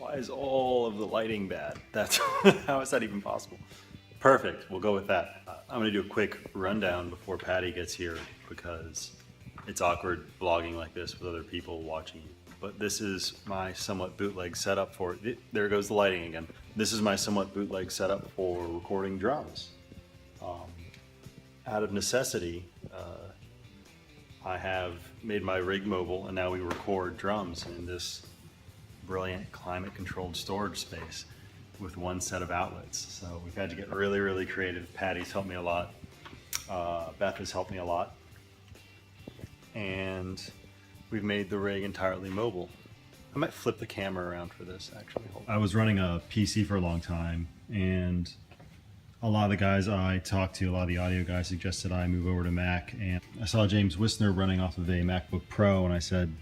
Why is all of the lighting bad? That's how is that even possible? Perfect, we'll go with that. I'm gonna do a quick rundown before Patty gets here because it's awkward vlogging like this with other people watching. But this is my somewhat bootleg setup for, there goes the lighting again. This is my somewhat bootleg setup for recording drums. Out of necessity, I have made my rig mobile and now we record drums in this brilliant climate controlled storage space with one set of outlets. So we've had to get really, really creative. Patty's helped me a lot. Beth has helped me a lot. And we've made the rig entirely mobile. I might flip the camera around for this actually. I was running a PC for a long time and a lot of the guys I talked to, a lot of the audio guys suggested I move over to Mac, and I saw James Wisner running off of a MacBook Pro and I said,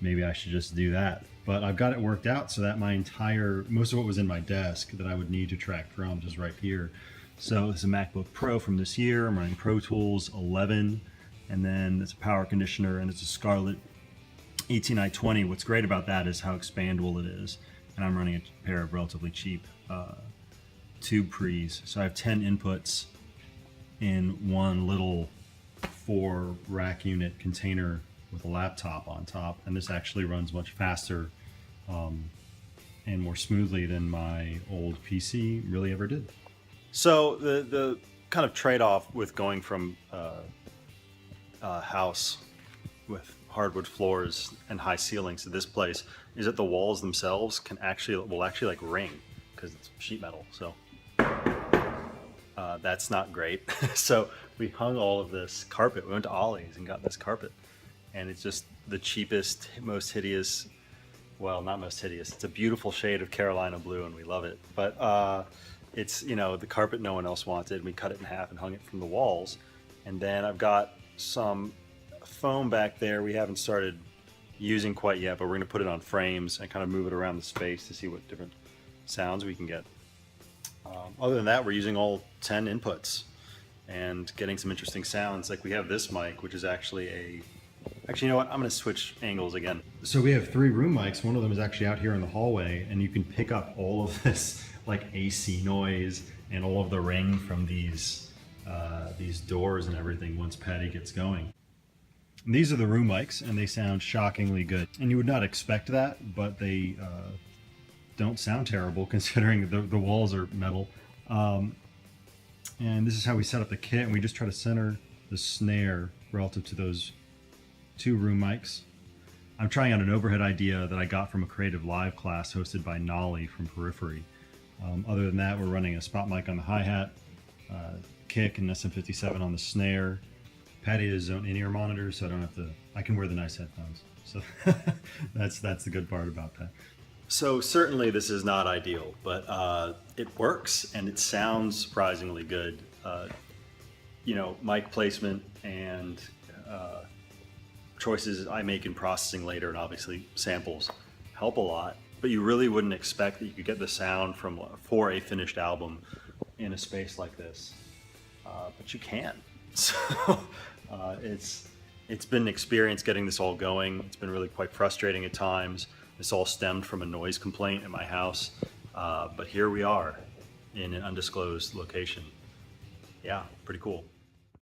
maybe I should just do that. But I've got it worked out so that most of what was in my desk that I would need to track drums is right here. So it's a MacBook Pro from this year. I'm running Pro Tools 11, and then it's a power conditioner and it's a Scarlett 18i20. What's great about that is how expandable it is. And I'm running a pair of relatively cheap tube pre's. So I have 10 inputs in one little 4 rack unit container with a laptop on top, and this actually runs much faster and more smoothly than my old PC really ever did. So the kind of trade-off with going from a house with hardwood floors and high ceilings to this place is that the walls themselves will actually like ring because it's sheet metal. So that's not great. So we hung all of this carpet. We went to Ollie's and got this carpet. And it's just the cheapest, most hideous, well, not most hideous, it's a beautiful shade of Carolina blue and we love it. But it's, you know, the carpet no one else wanted. We cut it in half and hung it from the walls. And then I've got some foam back there we haven't started using quite yet, but we're gonna put it on frames and kind of move it around the space to see what different sounds we can get. Other than that, we're using all 10 inputs and getting some interesting sounds. Like we have this mic, which is actually you know what? I'm going to switch angles again. So we have 3 room mics. One of them is actually out here in the hallway, and you can pick up all of this like AC noise and all of the ring from these doors and everything once Patty gets going. And these are the room mics, and they sound shockingly good. And you would not expect that, but they don't sound terrible considering the walls are metal. And this is how we set up the kit, and we just try to center the snare relative to those 2 room mics. I'm trying out an overhead idea that I got from a Creative Live class hosted by Nolly from Periphery. Other than that, we're running a spot mic on the hi-hat, kick and SM57 on the snare. Patty has his own in-ear monitor, so I can wear the nice headphones. So that's the good part about that. So certainly this is not ideal, but it works and it sounds surprisingly good. You know, mic placement and choices I make in processing later, and obviously samples help a lot, but you really wouldn't expect that you could get the sound for a finished album in a space like this, but you can. So it's been an experience getting this all going. It's been really quite frustrating at times. This all stemmed from a noise complaint at my house, but here we are in an undisclosed location. Yeah, pretty cool.